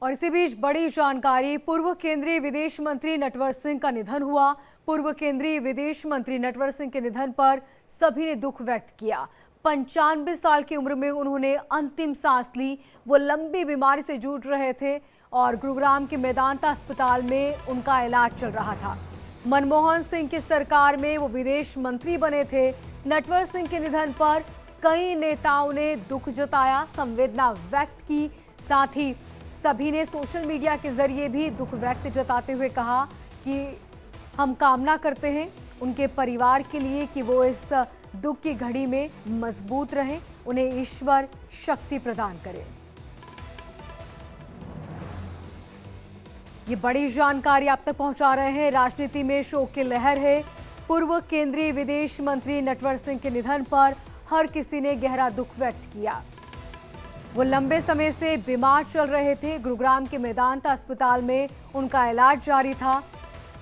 और इसी बीच बड़ी जानकारी, पूर्व केंद्रीय विदेश मंत्री नटवर सिंह का निधन हुआ। पूर्व केंद्रीय विदेश मंत्री नटवर सिंह के निधन पर सभी ने दुख व्यक्त किया। 95 साल की उम्र में उन्होंने अंतिम सांस ली। वो लंबी बीमारी से जूझ रहे थे और गुरुग्राम के मेदांता अस्पताल में उनका इलाज चल रहा था। मनमोहन सिंह की सरकार में वो विदेश मंत्री बने थे। नटवर सिंह के निधन पर कई नेताओं ने दुख जताया, संवेदना व्यक्त की। साथ ही सभी ने सोशल मीडिया के जरिए भी दुख व्यक्त जताते हुए कहा कि हम कामना करते हैं उनके परिवार के लिए कि वो इस दुख की घड़ी में मजबूत रहें, उन्हें ईश्वर शक्ति प्रदान करे। ये बड़ी जानकारी आप तक पहुंचा रहे हैं। राजनीति में शोक की लहर है। पूर्व केंद्रीय विदेश मंत्री नटवर सिंह के निधन पर हर किसी ने गहरा दुख व्यक्त किया। वो लंबे समय से बीमार चल रहे थे। गुरुग्राम के मेदांता अस्पताल में उनका इलाज जारी था।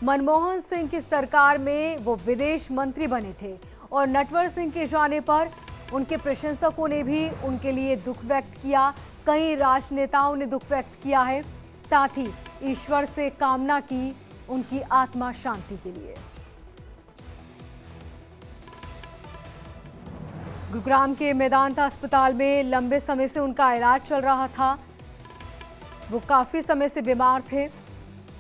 मनमोहन सिंह की सरकार में वो विदेश मंत्री बने थे और नटवर सिंह के जाने पर उनके प्रशंसकों ने भी उनके लिए दुख व्यक्त किया। कई राजनेताओं ने दुख व्यक्त किया है। साथ ही ईश्वर से कामना की उनकी आत्मा शांति के लिए। गुरुग्राम के मेदांता अस्पताल में लंबे समय से उनका इलाज चल रहा था। वो काफी समय से बीमार थे।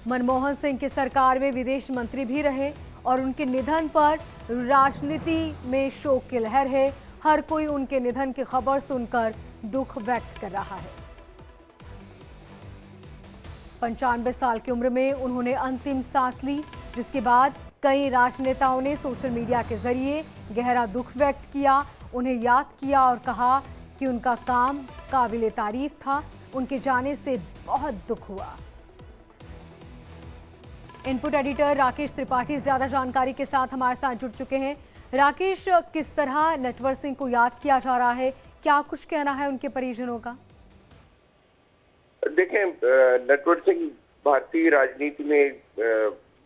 मनमोहन सिंह की सरकार में विदेश मंत्री भी रहे और उनके निधन पर राजनीति में शोक की लहर है। हर कोई उनके निधन की खबर सुनकर दुख व्यक्त कर रहा है। 95 साल की उम्र में उन्होंने अंतिम सांस ली, जिसके बाद कई राजनेताओं ने सोशल मीडिया के जरिए गहरा दुख व्यक्त किया, उन्हें याद किया और कहा कि उनका काम काबिले तारीफ था। उनके जाने से बहुत दुख हुआ। इनपुट एडिटर राकेश त्रिपाठी ज्यादा जानकारी के साथ हमारे साथ जुड़ चुके हैं। राकेश, किस तरह नटवर सिंह को याद किया जा रहा है, क्या कुछ कहना है उनके परिजनों का? देखें, नटवर सिंह भारतीय राजनीति में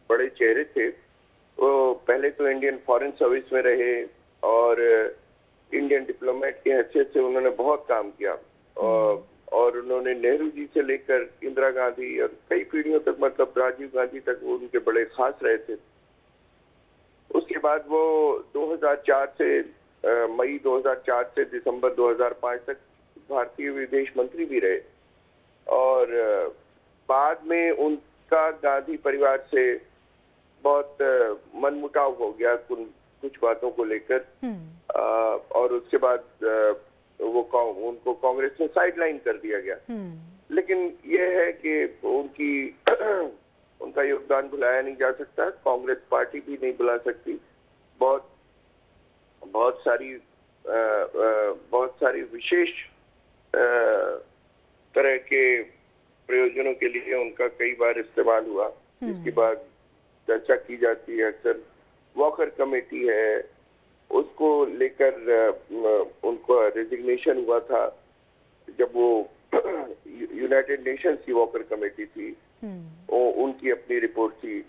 बड़े चेहरे थे। वो पहले तो इंडियन फॉरेन सर्विस में रहे और इंडियन डिप्लोमेट की हैसियत से उन्होंने बहुत काम किया और उन्होंने नेहरू जी से लेकर इंदिरा गांधी और कई पीढ़ियों तक, मतलब राजीव गांधी तक, वो उनके बड़े खास रहे थे। उसके बाद वो 2004 से मई 2004 से दिसंबर 2005 तक भारतीय विदेश मंत्री भी रहे और बाद में उनका गांधी परिवार से बहुत मनमुटाव हो गया कुछ बातों को लेकर और उसके बाद उनको कांग्रेस में साइडलाइन कर दिया गया। लेकिन यह है कि उनका योगदान भुलाया नहीं जा सकता। कांग्रेस पार्टी भी नहीं भुला सकती। बहुत सारी विशेष तरह के प्रयोजनों के लिए उनका कई बार इस्तेमाल हुआ। इसके बाद चर्चा की जाती है अक्सर। वॉकर कमेटी है, उसको लेकर उनका रेजिग्नेशन हुआ था जब वो यूनाइटेड नेशंस की वॉकर कमेटी थी। उनकी अपनी रिपोर्ट थी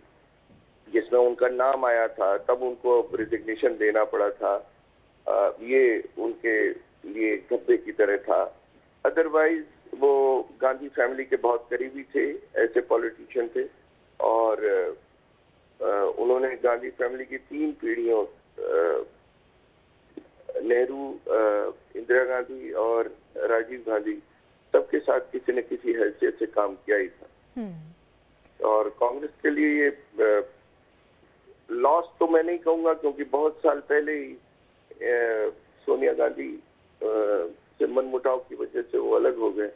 जिसमें उनका नाम आया था, तब उनको रेजिग्नेशन देना पड़ा था। ये उनके लिए धब्बे की तरह था। अदरवाइज वो गांधी फैमिली के बहुत करीबी थे, ऐसे पॉलिटिशियन थे और उन्होंने गांधी फैमिली की 3 पीढ़ियों, नेहरू, इंदिरा गांधी और राजीव गांधी, सबके साथ किसी न किसी हैसियत से काम किया ही था। और कांग्रेस के लिए ये लॉस तो मैं नहीं कहूंगा, क्योंकि बहुत साल पहले ही सोनिया गांधी से मनमुटाव की वजह से वो अलग हो गए,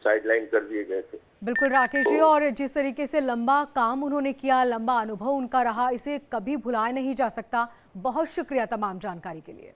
साइडलाइन कर दिए गए थे। बिल्कुल राकेश जी, और जिस तरीके से लंबा काम उन्होंने किया, लंबा अनुभव उनका रहा, इसे कभी भुलाया नहीं जा सकता। बहुत शुक्रिया तमाम जानकारी के लिए।